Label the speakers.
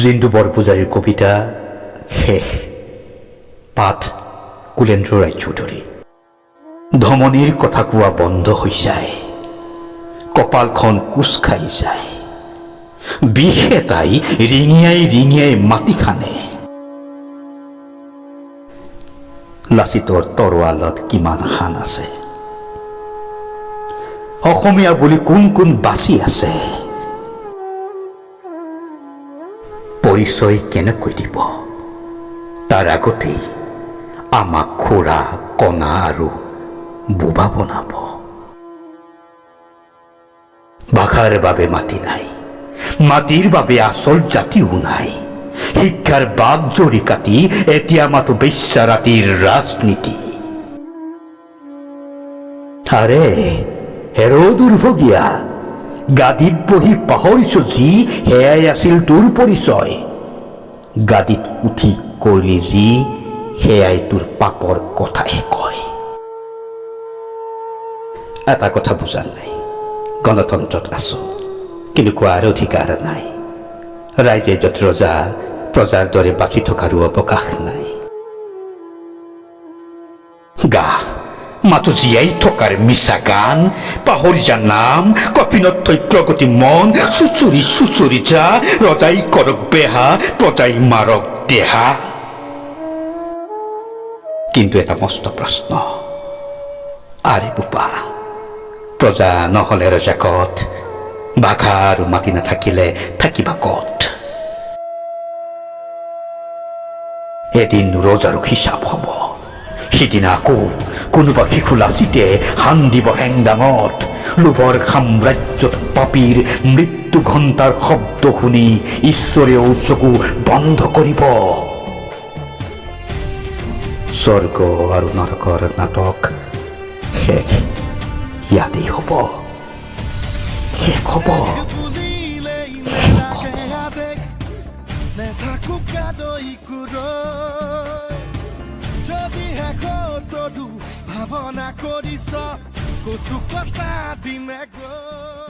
Speaker 1: জিন্দু বৰপূজাৰীৰ কবিতা শেষ। পাঠ কুলেন্দ্ৰ ৰায়চৌধুৰী। ধমনীৰ কথা কোৱা বন্ধ হৈ যায়, কপালখন কোচ খাই যায়, বিষ এটাই ৰিঙিয়াই ৰিঙিয়াই মাটি খানে। লাচিতৰ তৰোৱালত কিমান শান আছে, অসমীয়া বুলি কোন কোন বাচি আছে, পৰিচয় কেনেকৈ দিব? তাৰ আগতেই আমাক খুৰা কণা আৰু বোবা বনাব। ভাষাৰ বাবে মাটি নাই, মাটিৰ বাবে আচল জাতিও নাই। শিক্ষাৰ বাঘ জৰি কাটি এতিয়া মাতো বেশ্যা ৰাতিৰ ৰাজনীতি। আৰে হেৰ দুৰ্ভগীয়া, গাদীত বহি পাহৰিছ যি সেয়াই আছিল তোৰ পৰিচয়। গাদীত উঠি কৰিলি যি সেয়াই তোৰ পাপৰ কথাহে কয়। এটা কথা বুজা নাই, গণতন্ত্ৰত আছো কিন্তু কোৱাৰ অধিকাৰ নাই। ৰাইজে য'ত ৰজা, প্ৰজাৰ দৰে বাচি থকাৰো অৱকাশ নাই। গা মাথো জীয়াই থকাৰ মিছা গান, পাহৰি যা নাম, কপিনত থৈ প্ৰগতি মন, চুচুৰি চুচুৰি যা, ৰজাই কৰক বেহা, প্ৰজাই মাৰক দেহা। কিন্তু এটা মস্ত প্ৰশ্ন, আৰে বোপা, প্ৰজা নহলে ৰজা ক'ত? ভাষা আৰু মাটি নাথাকিলে থাকিবা ক'ত? এদিন ৰজাৰো হিচাপ হ'ব। সিদিনা আকৌ কোনোবা শিশু লাচিতে হান দিব হেংদাঙত। লোভৰ সাম্ৰাজ্যত পাপীৰ মৃত্যু ঘণ্টাৰ শব্দ শুনি ঈশ্বৰেও চকু বন্ধ কৰিব। স্বৰ্গ আৰু নৰকৰ নাটক শেষ ইয়াতেই হ'ব, শেষ হ'ব, শেষ হ'ব।
Speaker 2: ভাৱনা কৰিছ কচু কটা দিমে গৈ।